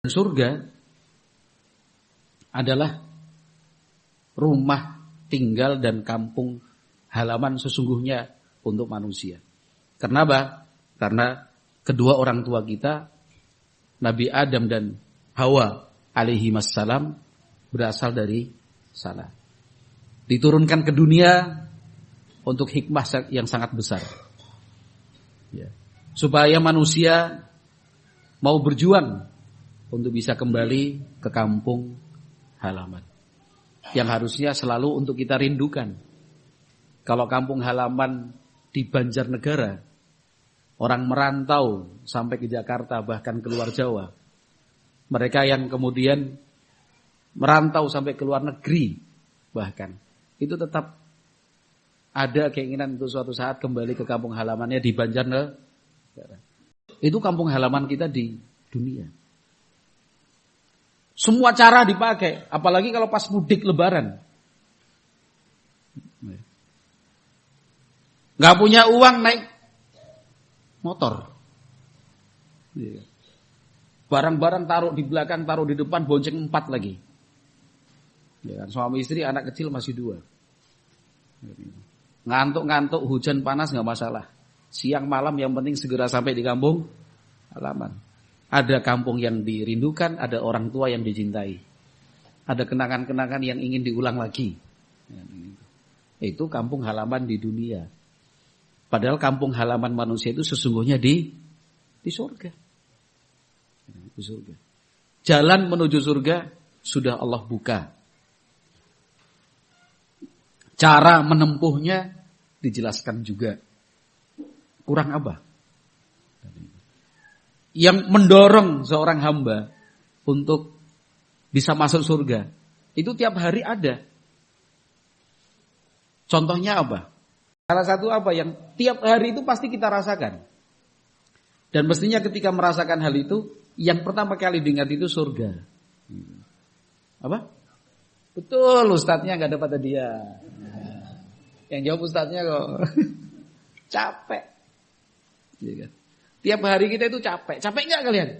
Surga adalah rumah tinggal dan kampung halaman sesungguhnya untuk manusia. Kenapa? Karena kedua orang tua kita, Nabi Adam dan Hawa alaihi wassalam, berasal dari sana. Diturunkan ke dunia untuk hikmah yang sangat besar. Ya. Supaya manusia mau berjuang untuk bisa kembali ke kampung halaman. Yang harusnya selalu untuk kita rindukan. Kalau kampung halaman di Banjarnegara, orang merantau sampai ke Jakarta bahkan keluar Jawa. Mereka yang kemudian merantau sampai ke luar negeri bahkan, itu tetap ada keinginan untuk suatu saat kembali ke kampung halamannya di Banjarnegara. Itu kampung halaman kita di dunia. Semua cara dipakai, apalagi kalau pas mudik lebaran. Gak punya uang naik motor. Barang-barang taruh di belakang, taruh di depan, bonceng 4 lagi. Suami istri, anak kecil masih 2. Ngantuk-ngantuk, hujan panas gak masalah. Siang malam yang penting segera sampai di kampung halaman. Ada kampung yang dirindukan, ada orang tua yang dicintai. Ada kenangan-kenangan yang ingin diulang lagi. Itu kampung halaman di dunia. Padahal kampung halaman manusia itu sesungguhnya di surga. Di surga. Jalan menuju surga sudah Allah buka. Cara menempuhnya dijelaskan juga. Kurang apa? Yang mendorong seorang hamba untuk bisa masuk surga, itu tiap hari ada. Contohnya apa? Salah satu apa yang tiap hari itu pasti kita rasakan. Dan mestinya ketika merasakan hal itu, yang pertama kali diingat itu surga. Apa? Betul, ustadznya gak dapat hadiah. Yang jawab ustadznya kok. Capek. Iya kan? Tiap hari kita itu capek. Capek gak kalian?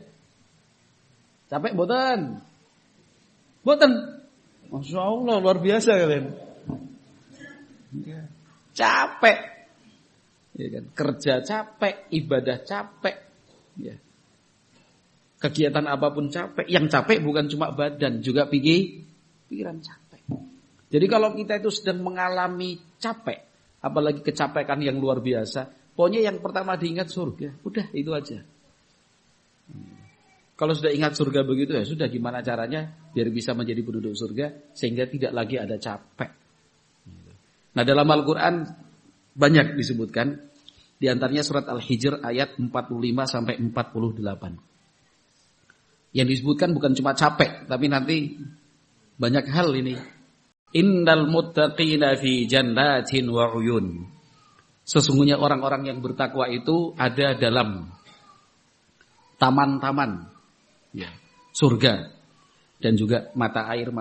Capek boten? Boten? Masya Allah, luar biasa kalian. Capek. Ya kan? Kerja capek, ibadah capek. Ya. Kegiatan apapun capek. Yang capek bukan cuma badan, juga pikiran capek. Jadi kalau kita itu sedang mengalami capek, apalagi kecapekan yang luar biasa, pokoknya yang pertama diingat surga. Udah, itu aja. Kalau sudah ingat surga begitu, ya sudah, gimana caranya biar bisa menjadi penduduk surga sehingga tidak lagi ada capek. Nah, dalam Al-Quran banyak disebutkan. Di antaranya surat Al-Hijr ayat 45 sampai 48. Yang disebutkan bukan cuma capek, tapi nanti banyak hal ini. Innal muttaqina fi jannatin wa uyun. Sesungguhnya orang-orang yang bertakwa itu ada dalam taman-taman, ya, surga, dan juga mata air,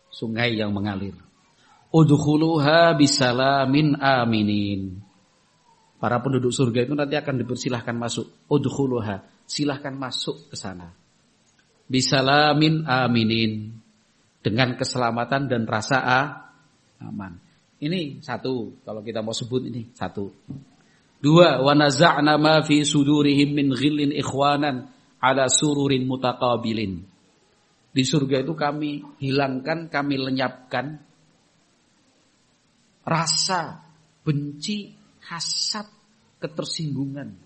sungai yang mengalir. Udkhuluha bisalamin aminin. Para penduduk surga itu nanti akan dipersilahkan masuk. Udkhuluha, silahkan masuk ke sana. Bisalamin aminin, dengan keselamatan dan rasa aman. Ini satu, kalau kita mau sebut ini satu. 2, wa naza'na ma fi sudurihim min ghillin ikhwanan ala sururin mutaqabilin. Di surga itu kami hilangkan, kami lenyapkan rasa benci, hasad, ketersinggungan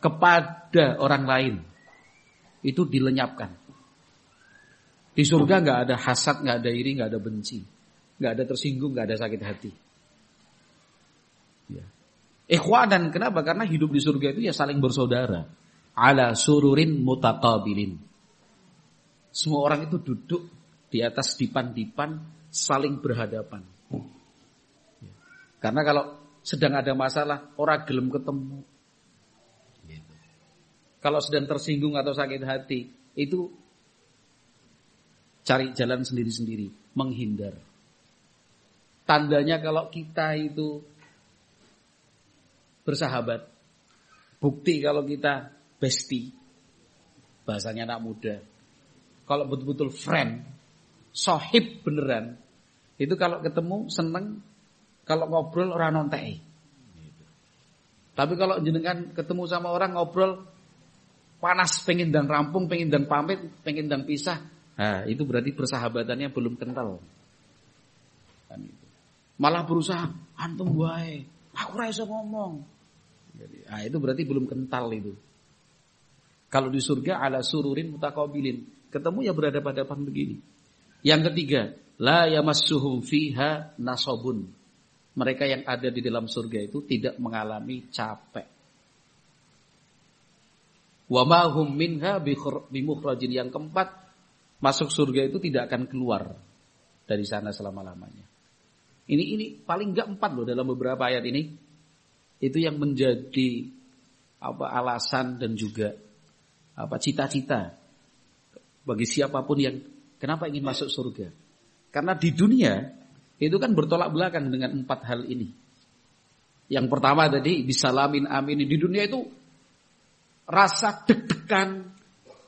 kepada orang lain. Itu dilenyapkan. Di surga gak ada hasad, gak ada iri, gak ada benci, gak ada tersinggung, gak ada sakit hati. Ya. Ikhwanan, kenapa? Karena hidup di surga itu ya saling bersaudara. Ala sururin mutaqabilin. Semua orang itu duduk di atas dipan-dipan, saling berhadapan. Ya. Karena kalau sedang ada masalah, orang gelem ketemu. Gitu. Kalau sedang tersinggung atau sakit hati, itu cari jalan sendiri-sendiri, menghindar. Tandanya kalau kita itu bersahabat, bukti kalau kita bestie, bahasanya anak muda. Kalau betul-betul friend, sohib beneran, itu kalau ketemu seneng, kalau ngobrol ora nonteki. Tapi kalau jenengan ketemu sama orang ngobrol panas, pengen dan rampung, pengen dan pamit, pengen dan pisah, nah itu berarti persahabatannya belum kental. Kan itu. Malah berusaha antum wae, aku ora iso ngomong. Nah itu berarti belum kental itu. Kalau di surga ala sururin mutaqabilin, ketemu ya berhadapan-hadapan begini. Yang ketiga, la yamassuhum fiha nasabun. Mereka yang ada di dalam surga itu tidak mengalami capek. Wa ma hum minha bimukhrajin. Yang keempat, masuk surga itu tidak akan keluar dari sana selama-lamanya. Ini paling enggak 4 loh dalam beberapa ayat ini. Itu yang menjadi alasan dan juga cita-cita bagi siapapun yang kenapa ingin masuk surga. Karena di dunia itu kan bertolak belakang dengan 4 hal ini. Yang pertama tadi bisalamin amin. Di dunia itu rasa deg-degan,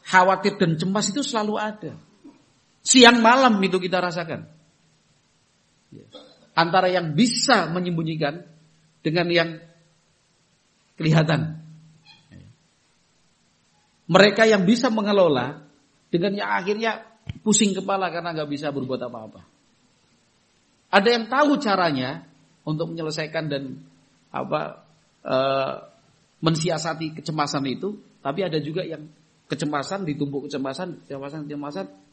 khawatir dan cemas itu selalu ada. Siang malam itu kita rasakan. Antara yang bisa menyembunyikan dengan yang kelihatan. Mereka yang bisa mengelola dengan yang akhirnya pusing kepala karena nggak bisa berbuat apa-apa. Ada yang tahu caranya untuk menyelesaikan dan mensiasati kecemasan itu, tapi ada juga yang kecemasan ditumpuk kecemasan,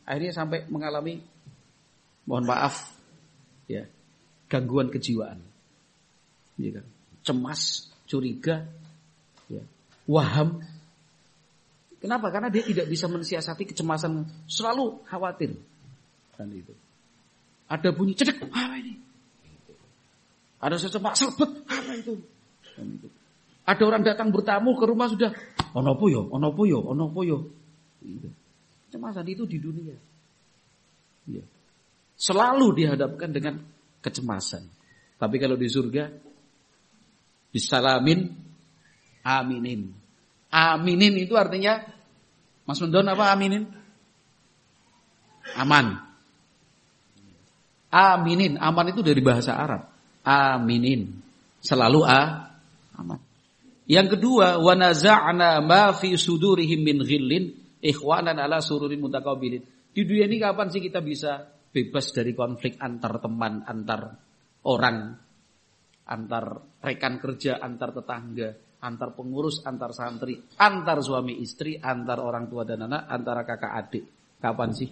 akhirnya sampai mengalami, mohon maaf, ya, gangguan kejiwaan, ya kan? Cemas, curiga, ya, waham. Kenapa? Karena dia tidak bisa mensiasati kecemasan, selalu khawatir. Dan itu. Ada bunyi cedek, apa ini? Ada secepat selebet, apa itu? Dan itu. Ada orang datang bertamu ke rumah sudah, ono poyo. Gitu. Kecemasan itu di dunia. Ya. Selalu dihadapkan dengan kecemasan. Tapi kalau di surga, bisalamin, aminin. Aminin itu artinya, Mas Mendon apa aminin? Aman. Aminin, aman itu dari bahasa Arab. Aminin, selalu aman. Yang kedua, wa naza'na ma fi sudurihim min ghillin ikhwanan ala sururin mutaqabilin. Di dunia ini kapan sih kita bisa bebas dari konflik antar teman, antar orang, antar rekan kerja, antar tetangga, antar pengurus, antar santri, antar suami istri, antar orang tua dan anak, antara kakak adik. Kapan sih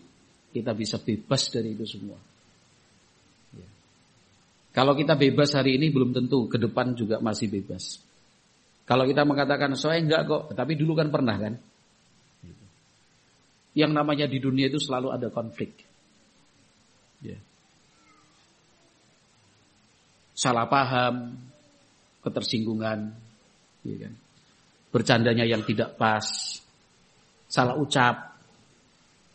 kita bisa bebas dari itu semua? Ya. Kalau kita bebas hari ini belum tentu ke depan juga masih bebas. Kalau kita mengatakan saya enggak kok, tapi dulu kan pernah kan? Yang namanya di dunia itu selalu ada konflik. Ya. Salah paham, ketersinggungan, ya kan? Bercandanya yang tidak pas, salah ucap,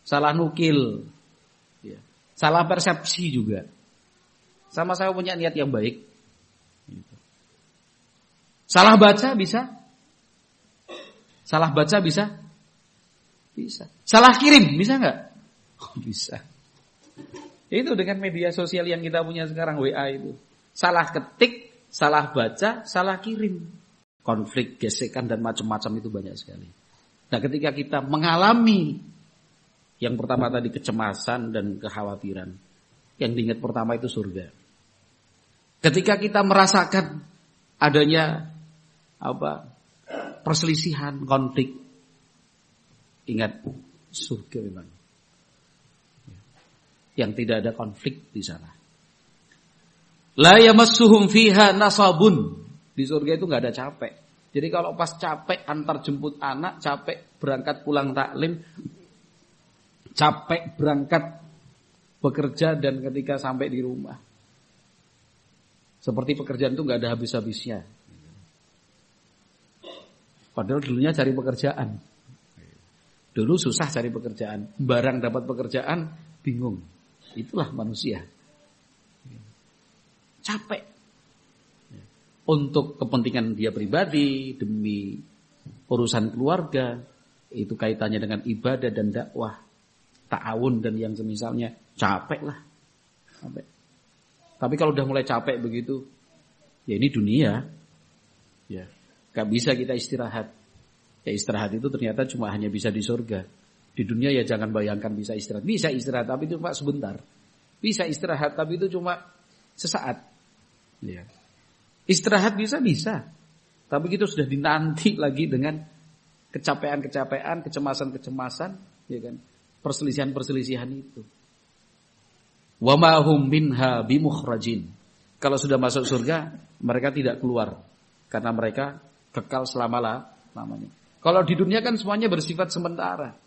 salah nukil, ya. Salah persepsi juga. Sama saya punya niat yang baik. Salah baca bisa? Salah baca bisa? Bisa. Salah kirim bisa nggak? Oh, bisa. Itu dengan media sosial yang kita punya sekarang, WA itu. Salah ketik, salah baca, salah kirim. Konflik, gesekan dan macam-macam itu banyak sekali. Nah, ketika kita mengalami yang pertama tadi kecemasan dan kekhawatiran, yang diingat pertama itu surga. Ketika kita merasakan adanya perselisihan, konflik, ingat surga memang. Yang tidak ada konflik di sana. La yamassuhum fiha nasabun. Di surga itu nggak ada capek. Jadi kalau pas capek antar jemput anak, capek berangkat pulang taklim, capek berangkat bekerja dan ketika sampai di rumah, seperti pekerjaan itu nggak ada habis-habisnya. Padahal dulunya cari pekerjaan. Dulu susah cari pekerjaan, barang dapat pekerjaan bingung. Itulah manusia. Capek. Untuk kepentingan dia pribadi, demi urusan keluarga, itu kaitannya dengan ibadah dan dakwah, ta'awun dan yang semisalnya, capek lah. Capek. Tapi kalau udah mulai capek begitu, ya ini dunia. Ya, gak bisa kita istirahat. Ya istirahat itu ternyata cuma hanya bisa di surga. Di dunia ya jangan bayangkan bisa istirahat. Bisa istirahat tapi itu cuma sebentar. Bisa istirahat tapi itu cuma sesaat. Ya. Istirahat bisa. Tapi itu sudah dinanti lagi dengan kecapean-kecapean, kecemasan-kecemasan, ya kan? Perselisihan-perselisihan itu. Wa ma hum minha bimukhrajin. Kalau sudah masuk surga, mereka tidak keluar karena mereka kekal selama-lamanya. Kalau di dunia kan semuanya bersifat sementara.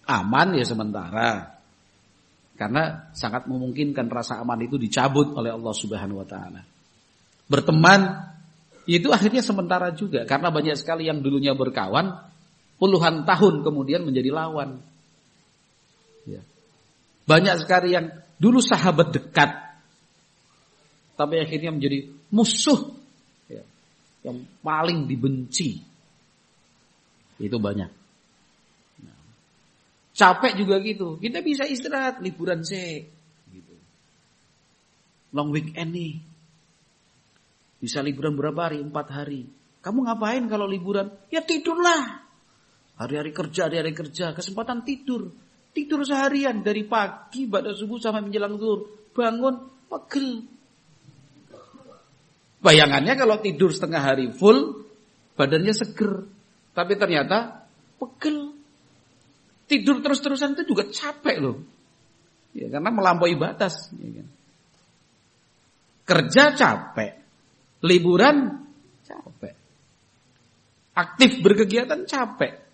Aman ya sementara. Karena sangat memungkinkan rasa aman itu dicabut oleh Allah Subhanahu wa taala. Berteman itu akhirnya sementara juga karena banyak sekali yang dulunya berkawan puluhan tahun kemudian menjadi lawan. Ya. Banyak sekali yang dulu sahabat dekat tapi akhirnya menjadi musuh, ya, yang paling dibenci. Itu banyak. Nah, capek juga gitu. Kita bisa istirahat, liburan gitu. Long weekend nih. Bisa liburan berapa hari? 4 hari. Kamu ngapain kalau liburan? Ya tidurlah. Hari-hari kerja, kesempatan tidur. Tidur seharian dari pagi pada subuh sampai menjelang zuhur. Bangun pegel. Bayangannya kalau tidur setengah hari full, badannya seger. Tapi ternyata pegel. Tidur terus-terusan itu juga capek loh. Ya, karena melampaui batas. Ya kan? Kerja capek. Liburan capek. Aktif berkegiatan capek.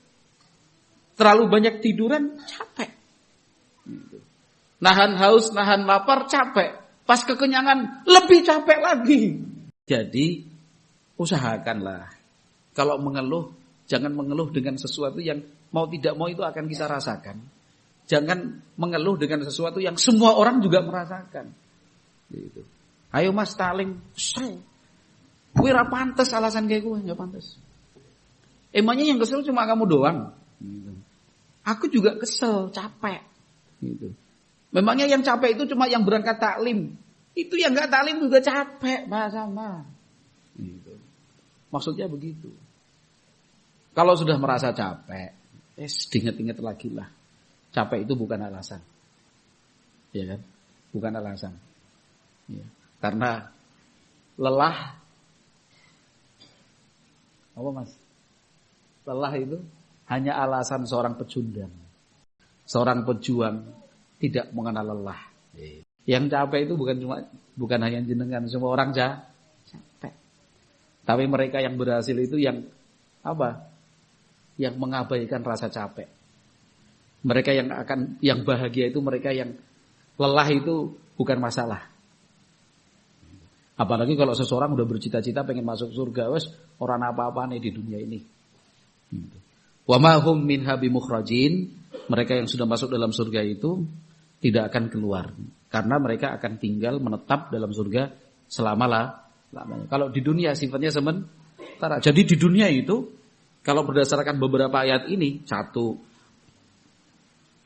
Terlalu banyak tiduran capek. Nahan haus, nahan lapar capek. Pas kekenyangan lebih capek lagi. Jadi usahakanlah. Kalau mengeluh, jangan mengeluh dengan sesuatu yang mau tidak mau itu akan kita rasakan. Jangan mengeluh dengan sesuatu yang semua orang juga merasakan. Gitu. Ayo mas taling, gue ra pantes alasan kayak gue, nggak pantes. Emangnya yang kesel cuma kamu doang. Gitu. Aku juga kesel, capek. Gitu. Memangnya yang capek itu cuma yang berangkat taklim. Itu yang nggak taklim juga capek, sama. Gitu. Maksudnya begitu. Kalau sudah merasa capek, diinget-inget lagi lah. Capek itu bukan alasan. Ya kan? Bukan alasan. Ya. Karena lelah, apa mas? Lelah itu hanya alasan seorang pecundang. Seorang pejuang tidak mengenal lelah. Yang capek itu bukan hanya jenengan, semua orang capek. Tapi mereka yang berhasil itu yang apa? Yang mengabaikan rasa capek. Mereka yang bahagia itu mereka yang lelah itu bukan masalah. Apalagi kalau seseorang udah bercita-cita pengen masuk surga, wes orang apa-apa nih di dunia ini. Wa ma hum minha bimukhrajin, mereka yang sudah masuk dalam surga itu tidak akan keluar karena mereka akan tinggal menetap dalam surga selama-lamanya. Kalau di dunia sifatnya sementara. Jadi di dunia itu kalau berdasarkan beberapa ayat ini, satu,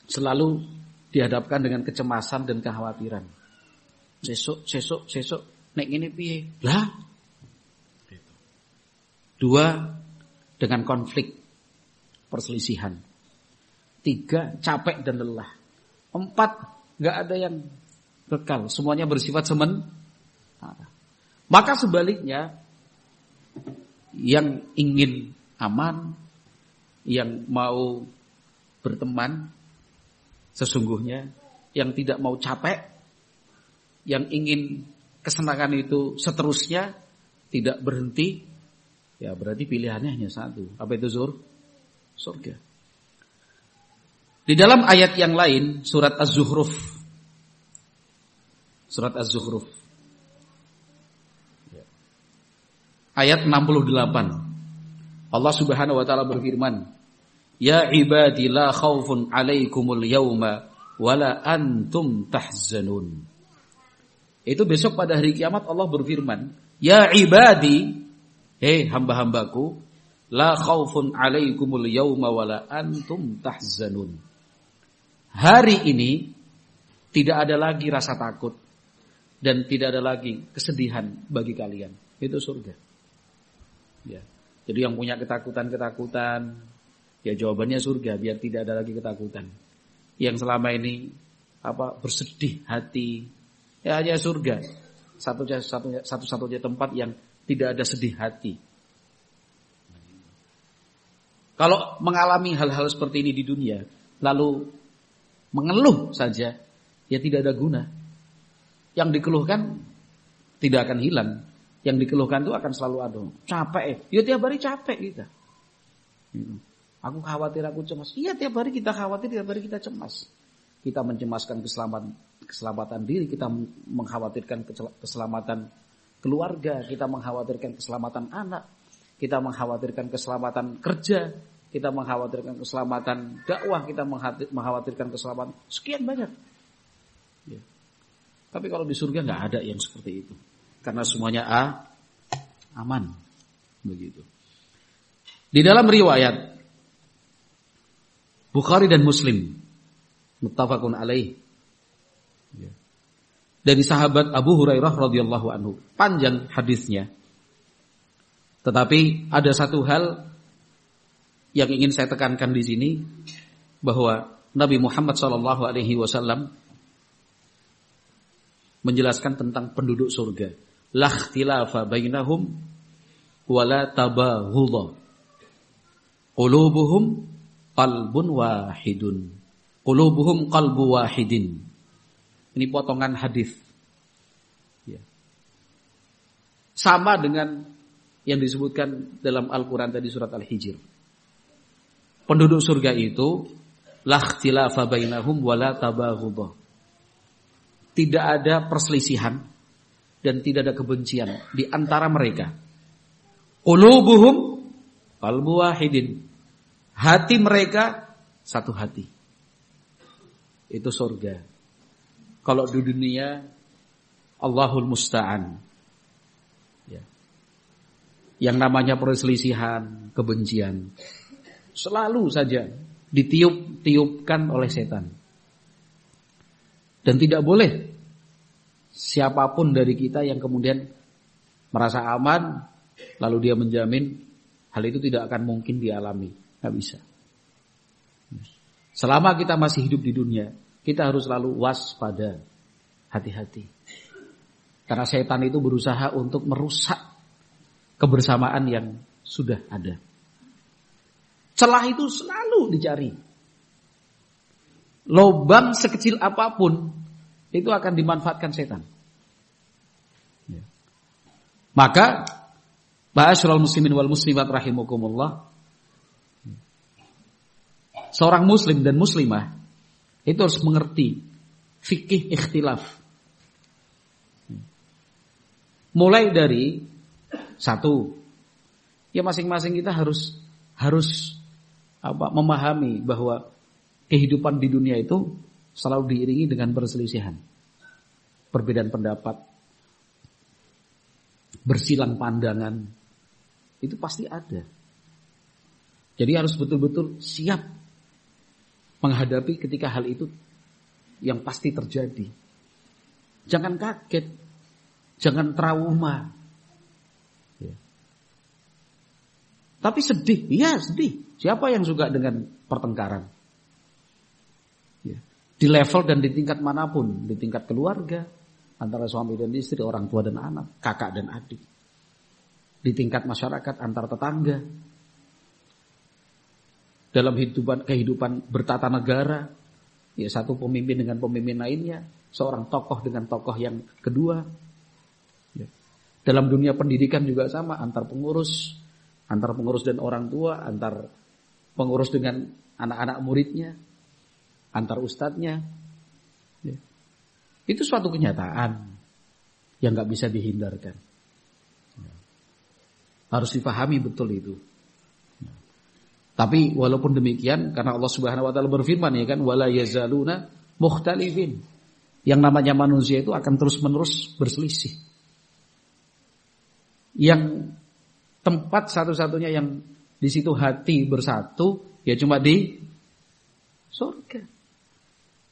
selalu dihadapkan dengan kecemasan dan kekhawatiran. Sesuk, nek ngene piye? Lah. Dua, dengan konflik, perselisihan. Tiga, capek dan lelah. Empat, enggak ada yang kekal, semuanya bersifat sementara. Maka sebaliknya, yang ingin aman, yang mau berteman, sesungguhnya yang tidak mau capek, yang ingin kesenangan itu seterusnya, tidak berhenti, ya berarti pilihannya hanya satu. Apa itu surga. Di dalam ayat yang lain, surat Az-Zukhruf. Surat Az-Zukhruf. Ayat 68. Allah Subhanahu wa taala berfirman, "Ya ibadi la khaufun 'alaikumul yauma wala antum tahzanun." Itu besok pada hari kiamat Allah berfirman, "Ya ibadi, hei hamba-hambaku, La khaufun 'alaikumul yauma wala antum tahzanun. Hari ini tidak ada lagi rasa takut dan tidak ada lagi kesedihan bagi kalian. Itu surga. Ya. Jadi yang punya ketakutan, ya jawabannya surga biar tidak ada lagi ketakutan. Yang selama ini bersedih hati, ya hanya surga. Satu-satunya tempat yang tidak ada sedih hati. Kalau mengalami hal-hal seperti ini di dunia, lalu mengeluh saja, ya tidak ada guna. Yang dikeluhkan tidak akan hilang. Yang dikeluhkan itu akan selalu ada. Capek, ya tiap hari capek kita. Aku khawatir, aku cemas. Iya tiap hari kita khawatir, tiap hari kita cemas. Kita mencemaskan keselamatan diri, kita mengkhawatirkan keselamatan keluarga, kita mengkhawatirkan keselamatan anak, kita mengkhawatirkan keselamatan kerja, kita mengkhawatirkan keselamatan dakwah, kita mengkhawatirkan keselamatan sekian banyak. Ya. Tapi kalau di surga nggak ada yang seperti itu, karena semuanya aman, begitu. Di dalam riwayat Bukhari dan Muslim, muttafaqun alaih, dari sahabat Abu Hurairah radhiyallahu anhu, panjang hadisnya. Tetapi ada satu hal yang ingin saya tekankan di sini, bahwa Nabi Muhammad SAW menjelaskan tentang penduduk surga. La ikhtilafa bainahum wala tabaghudha. Qulubuhum qalbun wahidun. Qulubuhum qalbu wahidin. Ini potongan hadis. Ya. Sama dengan yang disebutkan dalam Al-Quran tadi surat Al-Hijr. Penduduk surga itu la ikhtilafa bainahum wala tabaghudha. Tidak ada perselisihan dan tidak ada kebencian di antara mereka. Qulubuhum qalbu wahidin. Hati mereka satu hati. Itu surga. Kalau di dunia Allahul Musta'an. Yang namanya perselisihan, kebencian, selalu saja ditiup-tiupkan oleh setan. Dan tidak boleh siapapun dari kita yang kemudian merasa aman, lalu dia menjamin hal itu tidak akan mungkin dialami. Tidak bisa. Selama kita masih hidup di dunia, kita harus selalu waspada, hati-hati. Karena setan itu berusaha untuk merusak kebersamaan yang sudah ada. Celah itu selalu dicari. Lobang sekecil apapun itu akan dimanfaatkan setan. Ya. Maka ma'asyiral muslimin wal muslimat rahimakumullah, seorang muslim dan muslimah itu harus mengerti fikih ikhtilaf. Mulai dari satu, ya masing-masing kita harus memahami bahwa kehidupan di dunia itu selalu diiringi dengan perselisihan, perbedaan pendapat, bersilang pandangan, itu pasti ada. Jadi harus betul-betul siap menghadapi ketika hal itu yang pasti terjadi. Jangan kaget, jangan trauma. Tapi sedih, ya sedih. Siapa yang suka dengan pertengkaran? Ya. Di level dan di tingkat manapun, di tingkat keluarga, antara suami dan istri, orang tua dan anak, kakak dan adik. Di tingkat masyarakat, antar tetangga. Dalam kehidupan bertata negara, ya satu pemimpin dengan pemimpin lainnya, seorang tokoh dengan tokoh yang kedua. Ya. Dalam dunia pendidikan juga sama, antar pengurus dan orang tua, antar pengurus dengan anak-anak muridnya, antar ustadznya. Ya. Itu suatu kenyataan yang gak bisa dihindarkan. Ya. Harus dipahami betul itu. Ya. Tapi walaupun demikian, karena Allah Subhanahu wa taala berfirman, ya kan, wala yazaluna mukhtalifin. Yang namanya manusia itu akan terus-menerus berselisih. Yang tempat satu-satunya yang Di situ hati bersatu, ya cuma di surga.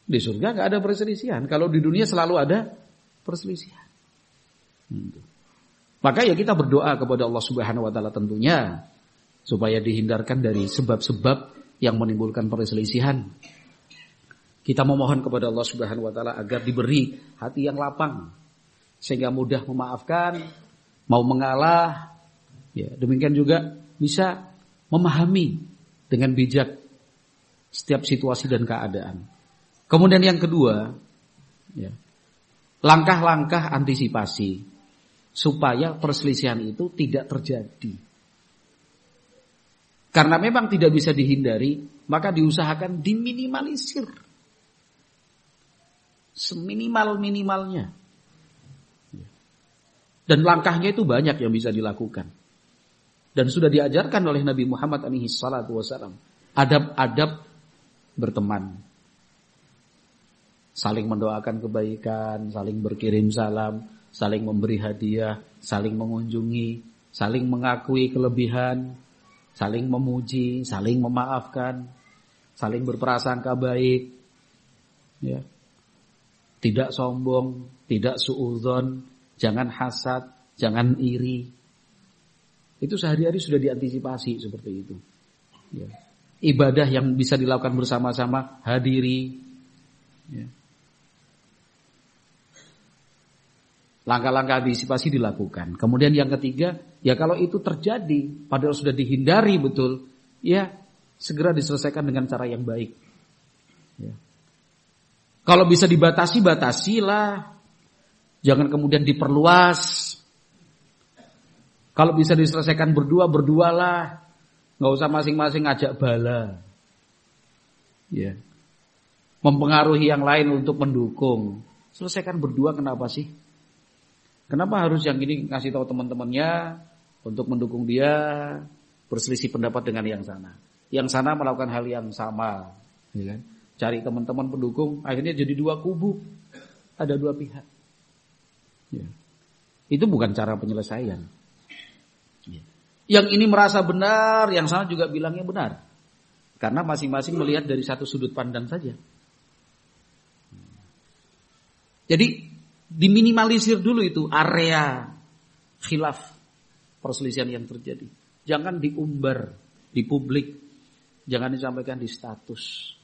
Di surga nggak ada perselisihan. Kalau di dunia selalu ada perselisihan. Maka ya kita berdoa kepada Allah Subhanahu wa taala tentunya supaya dihindarkan dari sebab-sebab yang menimbulkan perselisihan. Kita memohon kepada Allah Subhanahu wa taala agar diberi hati yang lapang sehingga mudah memaafkan, mau mengalah. Ya, demikian juga bisa memahami dengan bijak setiap situasi dan keadaan. Kemudian yang kedua, ya, langkah-langkah antisipasi supaya perselisihan itu tidak terjadi. Karena memang tidak bisa dihindari, maka diusahakan diminimalisir. Seminimal-minimalnya. Dan langkahnya itu banyak yang bisa dilakukan. Dan sudah diajarkan oleh Nabi Muhammad SAW. Adab-adab berteman. Saling mendoakan kebaikan, saling berkirim salam, saling memberi hadiah, saling mengunjungi, saling mengakui kelebihan, saling memuji, saling memaafkan, saling berprasangka baik. Ya. Tidak sombong, tidak suudzon, jangan hasad, jangan iri. Itu sehari-hari sudah diantisipasi seperti itu. Ya. Ibadah yang bisa dilakukan bersama-sama, hadiri. Ya. Langkah-langkah antisipasi dilakukan. Kemudian yang ketiga, ya kalau itu terjadi, padahal sudah dihindari betul, ya segera diselesaikan dengan cara yang baik. Ya. Kalau bisa dibatasi, batasilah. Jangan kemudian diperluas. Kalau bisa diselesaikan berdua, berdualah. Nggak usah masing-masing ngajak bala. Ya. Mempengaruhi yang lain untuk mendukung. Selesaikan berdua, kenapa sih? Kenapa harus yang ini ngasih tahu teman-temannya untuk mendukung dia berselisih pendapat dengan yang sana? Yang sana melakukan hal yang sama, ya kan? Cari teman-teman pendukung, akhirnya jadi dua kubu, ada dua pihak. Ya. Itu bukan cara penyelesaian. Ya. Yang ini merasa benar, yang sana juga bilangnya benar, karena masing-masing melihat dari satu sudut pandang saja. Jadi diminimalisir dulu itu area khilaf perselisihan yang terjadi. Jangan diumbar di publik, jangan disampaikan di status.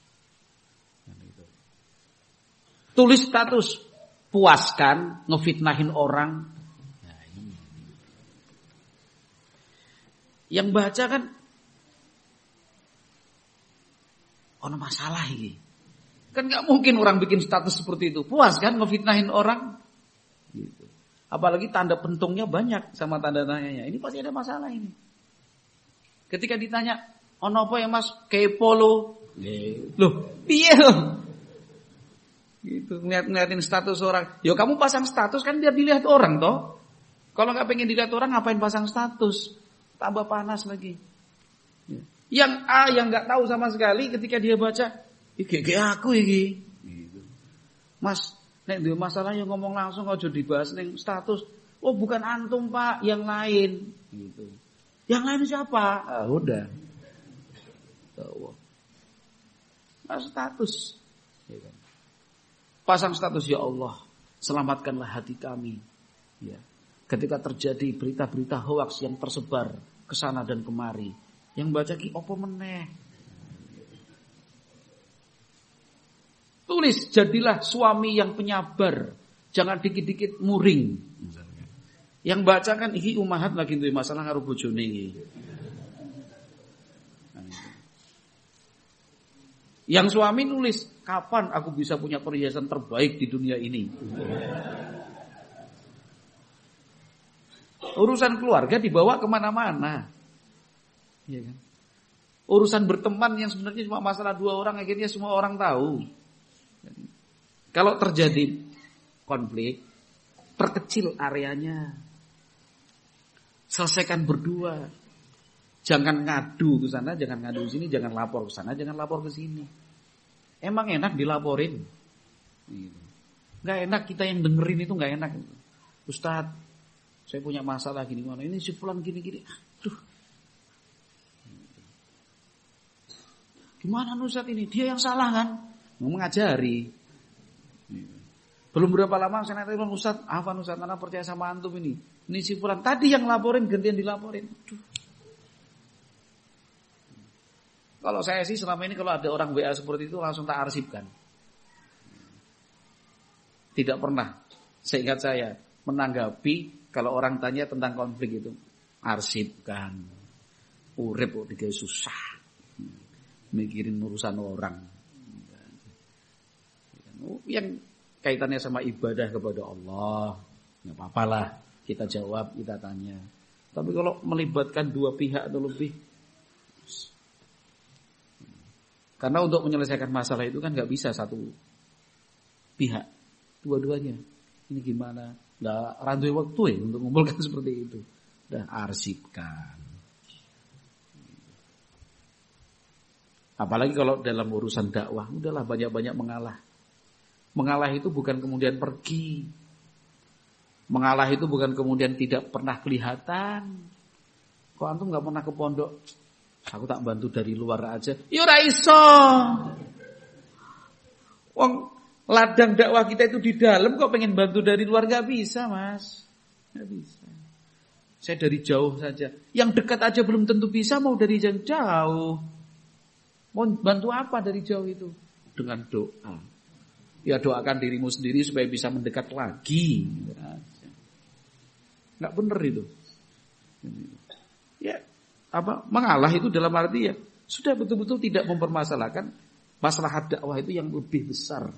Tulis status, puaskan, ngefitnahin orang. Nah, ini. Yang baca kan, ono masalah ini. Kan nggak mungkin orang bikin status seperti itu. Puas kan ngefitnahin orang? Gitu. Apalagi tanda pentungnya banyak sama tanda tanyanya. Ini pasti ada masalah ini. Ketika ditanya, ono apa ya mas? Kepo lo. Loh, piye lo? Gitu, ngeliatin status orang. Yo kamu pasang status kan biar dilihat orang toh. Kalau nggak pengen dilihat orang, ngapain pasang status? Tambah panas lagi. Yang A yang nggak tahu sama sekali ketika dia baca, iki aku iki. Gitu. Mas, nek duwe masalah yang ngomong langsung aja dibahas ning status. Oh, bukan antum, Pak, yang lain. Gitu. Yang lain siapa? Ah, udah. Tahu. Nah, status. Gitu. Pasang status, ya Allah, selamatkanlah hati kami. Ya. Ketika terjadi berita-berita hoaks yang tersebar ke sana dan kemari, yang baca ki opo meneh. Tulis, jadilah suami yang penyabar, jangan dikit-dikit muring. Yang baca kan iki umahat lagi duwe masalah karo bojone iki. Yang suami nulis, kapan aku bisa punya perhiasan terbaik di dunia ini? Urusan keluarga dibawa kemana-mana. Ya kan? Urusan berteman yang sebenarnya cuma masalah dua orang, akhirnya semua orang tahu. Kalau terjadi konflik, perkecil areanya. Selesaikan berdua. Jangan ngadu ke sana, jangan ngadu ke sini, jangan lapor ke sana, jangan lapor ke sini. Emang enak dilaporin? Nggak enak, kita yang dengerin itu nggak enak. Ustadz, saya punya masalah gini, ini si fulan gini-gini. Aduh. Gimana Ustaz ini? Dia yang salah kan? Mengajari. Belum berapa lama saya nanya Ustaz, Afan Ustaz, anak percaya sama antum ini. Ini si fulan tadi yang laporin, gantian dilaporin. Aduh. Kalau saya sih selama ini kalau ada orang WA seperti itu langsung tak arsipkan. Tidak pernah seingat saya menanggapi kalau orang tanya tentang konflik itu. Arsipkan. Urip kok digawe susah. Mikirin urusan orang. Yang kaitannya sama ibadah kepada Allah, enggak apa-apalah kita jawab, kita tanya. Tapi kalau melibatkan dua pihak atau lebih, karena untuk menyelesaikan masalah itu kan nggak bisa satu pihak, dua-duanya. Ini gimana? Nggak rantai waktu ya untuk mengumpulkan seperti itu. Dah arsipkan. Apalagi kalau dalam urusan dakwah, udahlah banyak-banyak mengalah. Mengalah itu bukan kemudian pergi. Mengalah itu bukan kemudian tidak pernah kelihatan. Kok antum nggak pernah ke pondok? Aku tak bantu dari luar aja. Ya ora iso. Wong ladang dakwah kita itu di dalam, kok pengen bantu dari luar? Gak bisa, Mas. Gak bisa. Saya dari jauh saja. Yang dekat aja belum tentu bisa, mau dari yang jauh. Mau bantu apa dari jauh itu? Dengan doa. Ya doakan dirimu sendiri supaya bisa mendekat lagi. Gak bener itu. Ya, mengalah itu dalam arti ya sudah betul-betul tidak mempermasalahkan masalah dakwah itu yang lebih besar.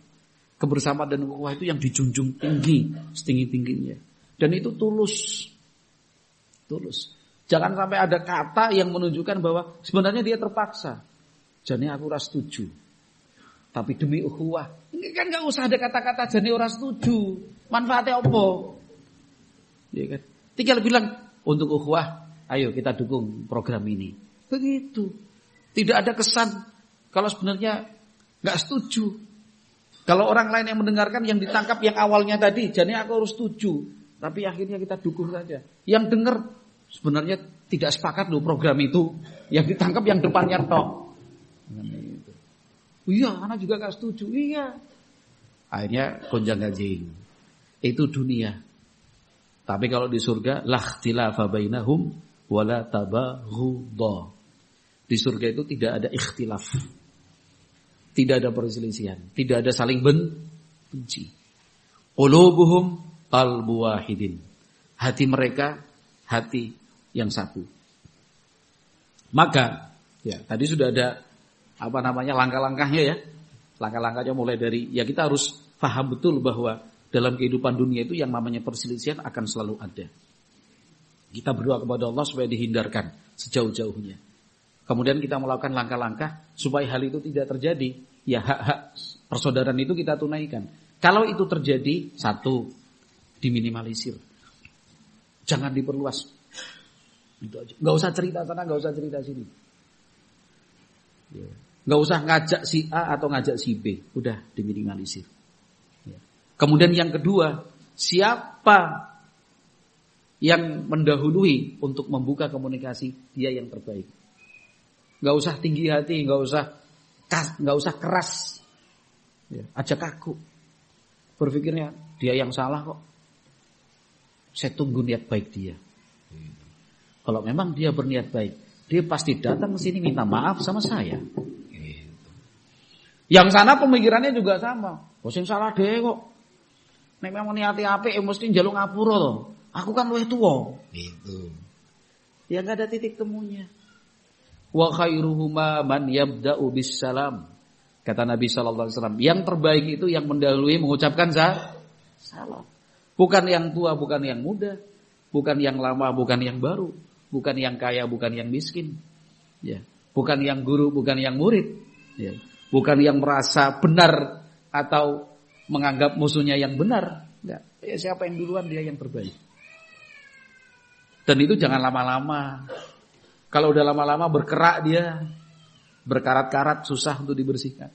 Kebersamaan dan ukhuwah itu yang dijunjung tinggi, setinggi-tingginya. Dan itu tulus. Tulus. Jangan sampai ada kata yang menunjukkan bahwa sebenarnya dia terpaksa. Jane aku ora setuju. Tapi demi ukhuwah. Ini kan enggak usah ada kata-kata jane ora setuju. Manfaatnya apa? Ya kan? Tinggal bilang untuk ukhuwah, ayo kita dukung program ini. Begitu. Tidak ada kesan kalau sebenarnya enggak setuju. Kalau orang lain yang mendengarkan yang ditangkap yang awalnya tadi, jane aku harus setuju. Tapi akhirnya kita dukung saja. Yang dengar sebenarnya tidak sepakat loh program itu. Yang ditangkap yang depannya tok. Iya, anak juga gak setuju. Iya. Akhirnya gonjang-ganjing. Itu dunia. Tapi kalau di surga, la ikhtilafa bainahum wala tabaghudha. Di surga itu tidak ada ikhtilaf. Tidak ada perselisihan, tidak ada saling benci. Qulubuhum qalbu wahidin. Hati mereka hati yang satu. Maka ya, tadi sudah ada langkah-langkahnya ya. Langkah-langkahnya mulai dari ya kita harus paham betul bahwa dalam kehidupan dunia itu yang namanya perselisihan akan selalu ada. Kita berdoa kepada Allah supaya dihindarkan sejauh-jauhnya. Kemudian kita melakukan langkah-langkah supaya hal itu tidak terjadi. Ya hak-hak persaudaraan itu kita tunaikan. Kalau itu terjadi, satu, diminimalisir. Jangan diperluas. Itu aja. Gak usah cerita sana, gak usah cerita sini. Ya. Gak usah ngajak si A atau ngajak si B. Udah diminimalisir. Ya. Kemudian yang kedua, siapa yang mendahului untuk membuka komunikasi, dia yang terbaik. Gak usah tinggi hati, gak usah keras. Ya. Ajak kaku. Berpikirnya dia yang salah kok. Saya tunggu niat baik dia. Kalau memang dia berniat baik, dia pasti datang ke sini minta maaf sama saya. Yang sana pemikirannya juga sama. Sing salah deh kok. Nek memang niate apik mesti njaluk ngapura to. Aku kan luwih tuwa. Gitu. Ya enggak ada titik temunya. Wa khairuhuma man yabda'u bis salam. Kata Nabi sallallahu alaihi wasallam, yang terbaik itu yang mendahului mengucapkan salam. Bukan yang tua, bukan yang muda, bukan yang lama, bukan yang baru, bukan yang kaya, bukan yang miskin. Ya, bukan yang guru, bukan yang murid. Ya. Bukan yang merasa benar atau menganggap musuhnya yang benar. Enggak. Ya, siapa yang duluan dia yang terbaik. Dan itu jangan lama-lama. Kalau udah lama-lama berkerak dia, berkarat-karat susah untuk dibersihkan.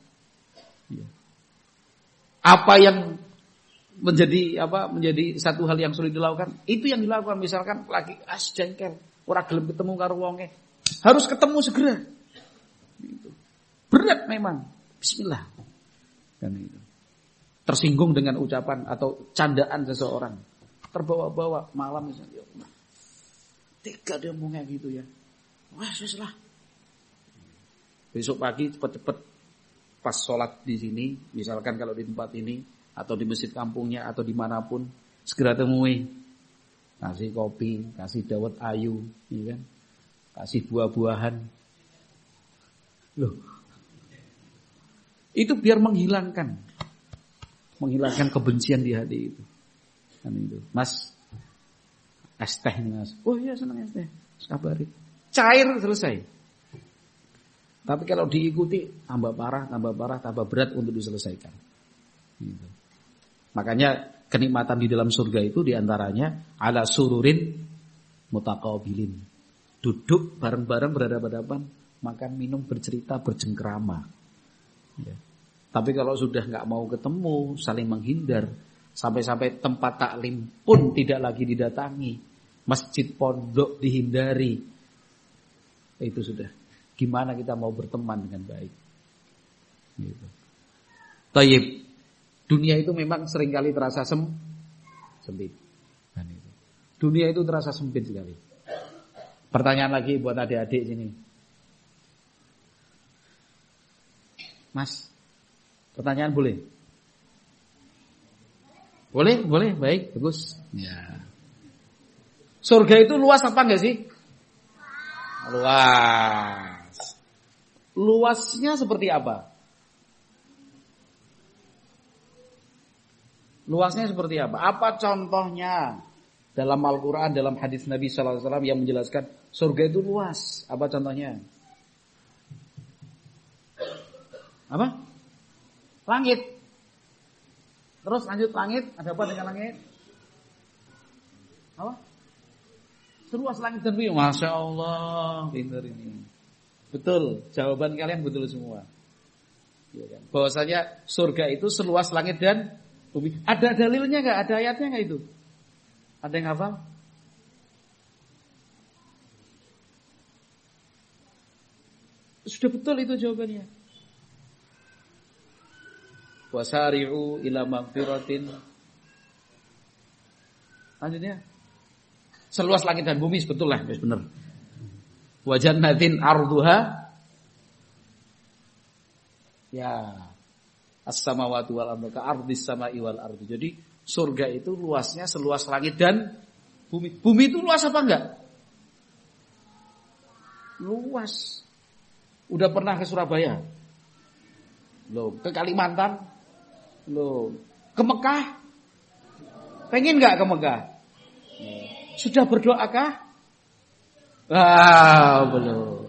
Ya. Apa yang menjadi satu hal yang sulit dilakukan, itu yang dilakukan. Misalkan lagi jengkel, ora gelem ketemu karo wonge, harus ketemu segera. Gitu. Berat memang. Bismillah. Kan itu. Tersinggung dengan ucapan atau candaan seseorang. Terbawa-bawa malam misalnya. Tega dia ngomong kayak gitu ya. Wah, susah. Besok pagi cepat-cepat pas sholat di sini, misalkan kalau di tempat ini atau di masjid kampungnya atau dimanapun, segera temui, kasih kopi, kasih dawet ayu, ya kan? Kasih buah-buahan. Loh, itu biar menghilangkan kebencian di hati itu. Kan itu, Mas, es teh nih Mas. Oh iya senang es teh. Kabari. Cair selesai. Tapi kalau diikuti tambah parah, tambah berat untuk diselesaikan. Gitu. Makanya kenikmatan di dalam surga itu diantaranya ala sururin mutaqabilin. Duduk bareng-bareng berhadapan-hadapan, makan minum bercerita bercengkrama. Ya. Tapi kalau sudah nggak mau ketemu, saling menghindar, sampai-sampai tempat taklim pun tidak lagi didatangi, masjid pondok dihindari, itu sudah. Gimana kita mau berteman dengan baik? Gitu. Tayyib. Dunia itu memang seringkali terasa sempit. Dan itu. Dunia itu terasa sempit sekali. Pertanyaan lagi buat adik-adik sini. Mas, pertanyaan boleh? Boleh, baik, bagus. Ya. Surga itu luas apa enggak sih? Luas. Luasnya seperti apa? Luasnya seperti apa? Apa contohnya dalam Al-Quran, dalam hadis Nabi Sallallahu Alaihi Wasallam yang menjelaskan surga itu luas? Apa contohnya? Apa? Langit. Terus lanjut langit. Ada apa dengan langit? Apa? Seluas langit dan bumi. Masya Allah, pintar ini. Betul, jawaban kalian betul semua. Ya kan? Bahwasanya surga itu seluas langit dan bumi. Ada dalilnya nggak? Ada ayatnya nggak itu? Ada yang hafal? Sudah betul itu jawabannya. Wasari'u ila magfiratin. Lanjutnya. Seluas langit dan bumi, betul lah, benar. Wa jannatin arduha ya as-samawati wal ardu ka ardis samai wal ardu. Jadi surga itu luasnya seluas langit dan bumi. Bumi itu luas apa enggak? Luas. Udah pernah ke Surabaya? Loh, ke Kalimantan? Loh, ke Mekah? Pengen enggak ke Mekah? Sudah berdoakah? Belum.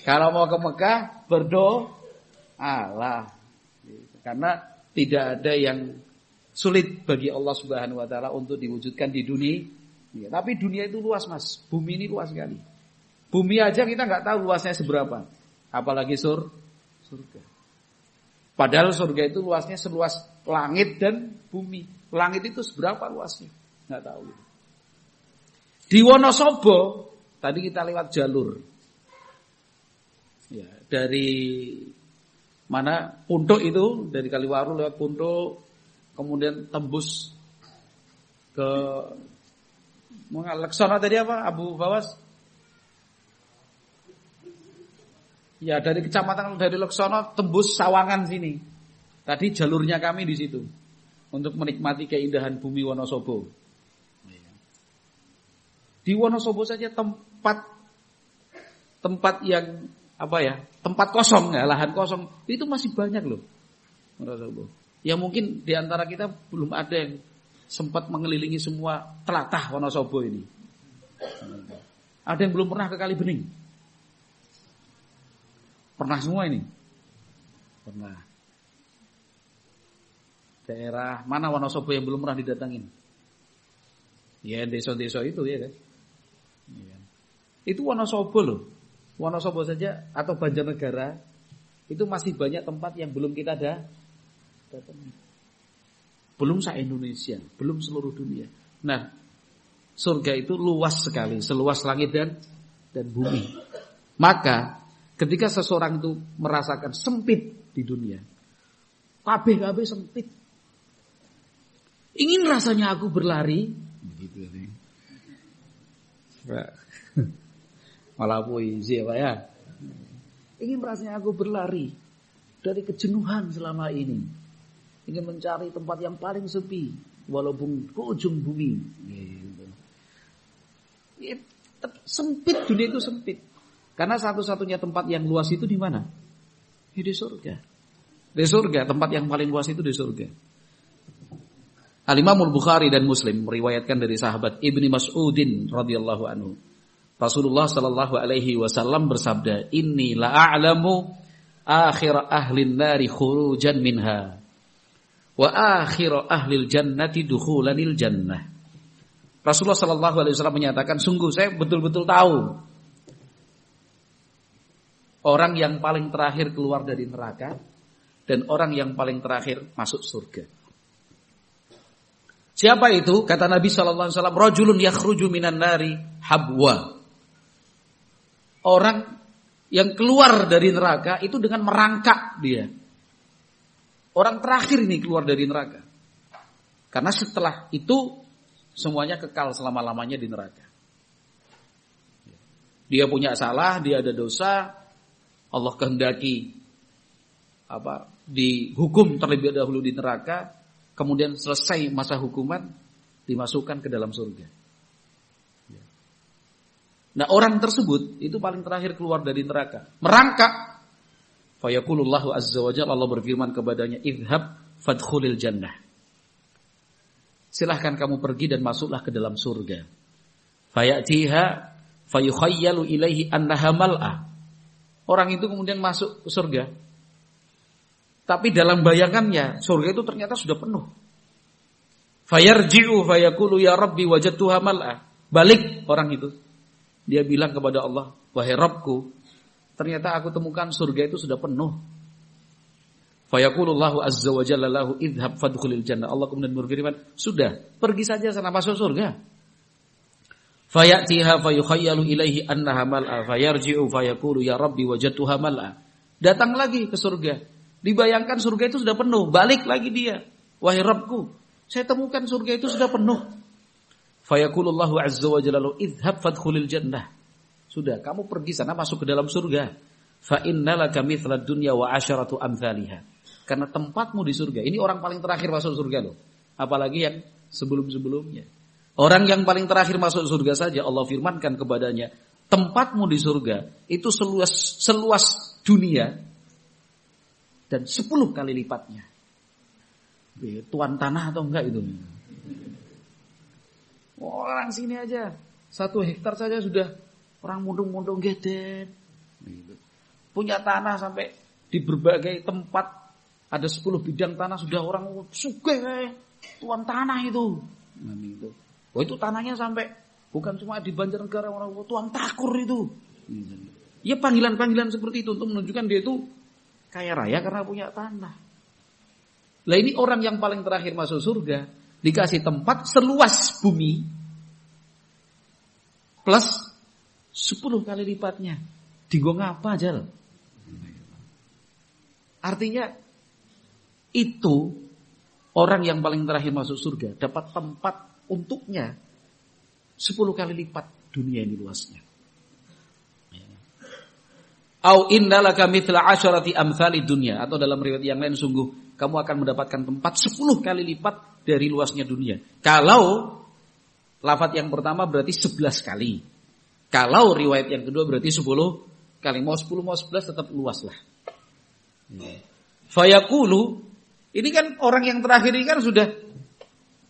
Kalau mau ke Mekah berdoalah. Karena tidak ada yang sulit bagi Allah Subhanahu wa taala untuk diwujudkan di dunia. Tapi dunia itu luas, Mas. Bumi ini luas sekali. Bumi aja kita nggak tahu luasnya seberapa. Apalagi surga. Padahal surga itu luasnya seluas langit dan bumi. Langit itu seberapa luasnya? Nggak tahu. Di Wonosobo tadi kita lewat jalur, ya dari mana Puntuk itu dari Kaliwaru lewat Puntuk, kemudian tembus ke Leksono tadi apa Abu Bawas? Ya dari kecamatan dari Leksono tembus Sawangan sini. Tadi jalurnya kami di situ untuk menikmati keindahan bumi Wonosobo. Di Wonosobo saja tempat yang tempat kosong ya, lahan kosong itu masih banyak loh. Wonosobo. Ya mungkin di antara kita belum ada yang sempat mengelilingi semua telatah Wonosobo ini. Ada yang belum pernah ke Kalibening? Pernah semua ini? Pernah. Daerah mana Wonosobo yang belum pernah didatangin? Ya desa-desa itu ya kan. Itu Wonosobo loh. Wonosobo saja atau Banjarnegara itu masih banyak tempat yang belum kita datangi. Belum se-Indonesia, belum seluruh dunia. Nah, surga itu luas sekali, seluas langit dan bumi. Maka Ketika seseorang itu merasakan sempit di dunia, kabeh sempit. Ingin rasanya aku berlari, begitu nih. Malah puisi Pak ya. Ingin rasanya aku berlari dari kejenuhan selama ini. Ingin mencari tempat yang paling sepi, walaupun ke ujung bumi. Gitu. Sempit, dunia itu sempit. Karena satu-satunya tempat yang luas itu di mana? Di surga. Di surga, tempat yang paling luas itu di surga. Al-Imam Al-Bukhari dan Muslim meriwayatkan dari sahabat Ibni Mas'udin radhiyallahu anhu. Rasulullah sallallahu alaihi wasallam bersabda, "Inni la'alamu akhir ahlin nari khurujan minha wa akhir ahlil jannati dukhulanil jannah." Rasulullah sallallahu alaihi wasallam menyatakan, sungguh saya betul-betul tahu orang yang paling terakhir keluar dari neraka dan orang yang paling terakhir masuk surga. Siapa itu? Kata Nabi sallallahu alaihi wasallam, rajulun yakhruju minan nari habwa. Orang yang keluar dari neraka itu dengan merangkak dia. Orang terakhir ini keluar dari neraka. Karena setelah itu semuanya kekal selama-lamanya di neraka. Dia punya salah, dia ada dosa, Allah kehendaki dihukum terlebih dahulu di neraka, kemudian selesai masa hukuman dimasukkan ke dalam surga. Nah, orang tersebut itu paling terakhir keluar dari neraka, merangkak. Fayaqulullahu azza wa jalla, Allah berfirman kepadanya, idhab fadkhulil jannah. Silahkan kamu pergi dan masuklah ke dalam surga. Fayatiha fayukhayyalu ilaihi annaha mal'ah. Orang itu kemudian masuk ke surga. Tapi dalam bayangannya surga itu ternyata sudah penuh. Fayarji'u fayaqulu ya rabbi wajadtuha mal'ah. Balik orang itu. Dia bilang kepada Allah, wahai Rabbku, ternyata aku temukan surga itu sudah penuh. Fayaqulullahu azza wa jalla lahu idhab fadkhulil jannah. Allah kemudian berfirman, sudah, pergi saja sana masuk surga. Fayatiha fayukhayyalu ilaihi annaha mal'a fayarji'u fayaqulu ya rabbi wajadtuha mal'a. Datang lagi ke surga. Dibayangkan surga itu sudah penuh, balik lagi dia. Wahai Rabbku, saya temukan surga itu sudah penuh. Fayaqulullahu azza wa jalla idhab fadkhulil jannah. Sudah, kamu pergi sana masuk ke dalam surga. Fa innalaka mithlad dunya wa asharatu amthaliha. Karena tempatmu di surga. Ini orang paling terakhir masuk surga loh. Apalagi yang sebelum-sebelumnya. Orang yang paling terakhir masuk surga saja Allah firmankan kepadanya, tempatmu di surga itu seluas dunia dan 10 kali lipatnya. Tuan tanah atau enggak itu? Orang sini aja 1 hektar saja sudah orang mundung-mundung geden. Punya tanah sampai di berbagai tempat, ada 10 bidang tanah sudah orang sugih tuan tanah itu. Oh, itu tanahnya sampai bukan cuma di Banjarnegara, orang tuan takur itu. Ya panggilan-panggilan seperti itu untuk menunjukkan dia itu kaya raya karena punya tanah. Lah ini orang yang paling terakhir masuk surga dikasih tempat seluas bumi plus 10 kali lipatnya. Digo ngapa Jal? Artinya itu orang yang paling terakhir masuk surga dapat tempat untuknya 10 kali lipat dunia ini luasnya. Au innalaka mithla asharati amthali dunya, atau dalam riwayat yang lain sungguh kamu akan mendapatkan tempat 10 kali lipat dari luasnya dunia. Kalau lafaz yang pertama berarti 11 kali. Kalau riwayat yang kedua berarti 10 kali. Mau 10 mau 11 tetap luas lah. Fayaqulu, ini kan orang yang terakhir ini kan sudah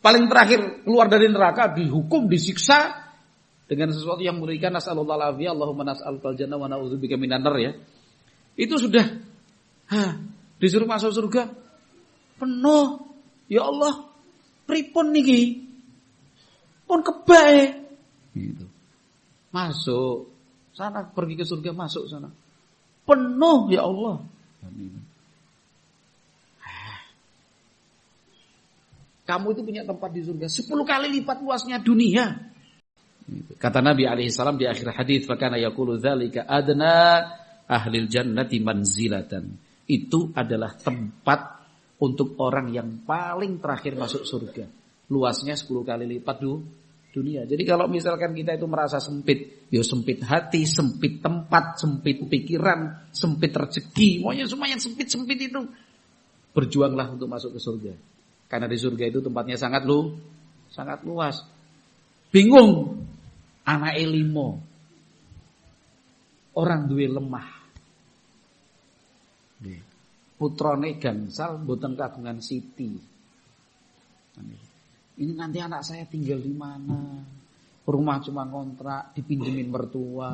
paling terakhir keluar dari neraka, dihukum, disiksa dengan sesuatu yang mengerikan. Nas'alullah al-afiyah, Allahumma nas'alukal jannah wa na'udzubika minan nar ya. Itu sudah disuruh masuk surga penuh. Ya Allah, pripun niki? Pun kebae. Gitu. Masuk sana, pergi ke surga, masuk sana. Penuh ya Allah. Kamu itu punya tempat di surga 10 kali lipat luasnya dunia. Kata Nabi alaihi salam di akhir hadis, "Fakana yaqulu dzalika adna ahlil jannati manzilatan. Itu adalah tempat untuk orang yang paling terakhir masuk surga. Luasnya 10 kali lipat dunia. Jadi kalau misalkan kita itu merasa sempit, ya sempit hati, sempit tempat, sempit pikiran, sempit rezeki, maunya semua yang sempit-sempit itu, berjuanglah untuk masuk ke surga. Karena di surga itu tempatnya sangat luas. Bingung, anak elimo, orang duwe lemah, putrane gangsal, mboten kagungan siti. Ini nanti anak saya tinggal di mana? Rumah cuma kontrak, dipinjemin mertua,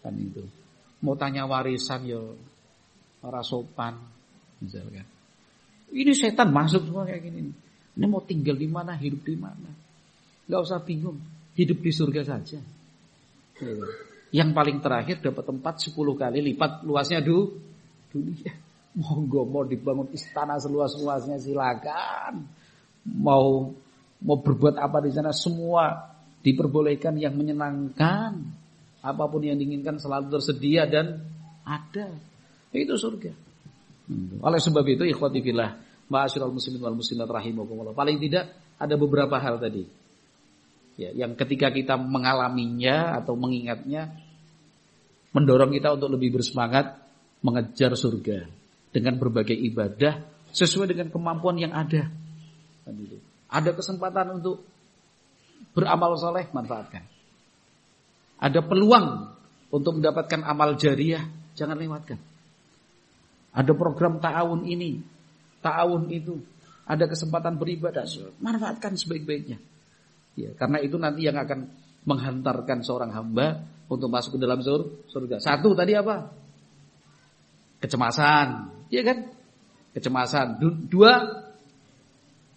kan itu. Mau tanya warisan ya ora sopan, misalkan. Ini setan masuk semua kayak gini. Ini mau tinggal di mana, hidup di mana? Gak usah bingung, hidup di surga saja. Yang paling terakhir dapat tempat 10 kali lipat luasnya dunia. Monggo mau dibangun istana seluas-luasnya silakan. Mau berbuat apa di sana semua diperbolehkan, yang menyenangkan, apapun yang diinginkan selalu tersedia dan ada. Itu surga. Oleh sebab itu ikhwati fillah, ma'asyiral muslimin wal muslimat rahimakumullah. Paling tidak ada beberapa hal tadi. Ya, yang ketika kita mengalaminya atau mengingatnya mendorong kita untuk lebih bersemangat mengejar surga dengan berbagai ibadah sesuai dengan kemampuan yang ada. Ada kesempatan untuk beramal soleh, manfaatkan. Ada peluang untuk mendapatkan amal jariah, jangan lewatkan. Ada program ta'awun ini, ta'awun itu, ada kesempatan beribadah, manfaatkan sebaik-baiknya. Ya, karena itu nanti yang akan menghantarkan seorang hamba untuk masuk ke dalam surga. Satu tadi apa? Kecemasan, iya kan? Kecemasan. Dua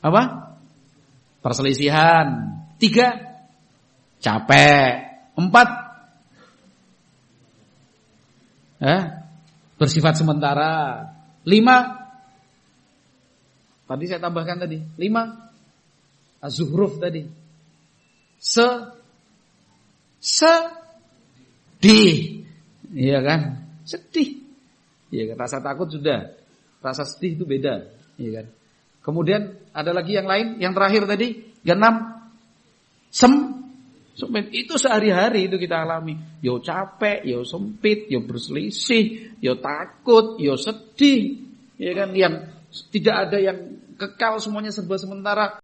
apa? Perselisihan. 3 capek. 4 bersifat sementara. 5 tadi saya tambahkan tadi 5 az-zuhruf tadi. Sedih. Iya kan? Sedih. Iya kan? Rasa takut sudah. Rasa sedih itu beda, iya kan? Kemudian ada lagi yang lain, yang terakhir tadi, yang 6 sempit. Itu sehari-hari itu kita alami. Yo capek, yo sempit, yo berselisih, yo takut, yo sedih, ya kan? Yang tidak ada yang kekal, semuanya serba sementara.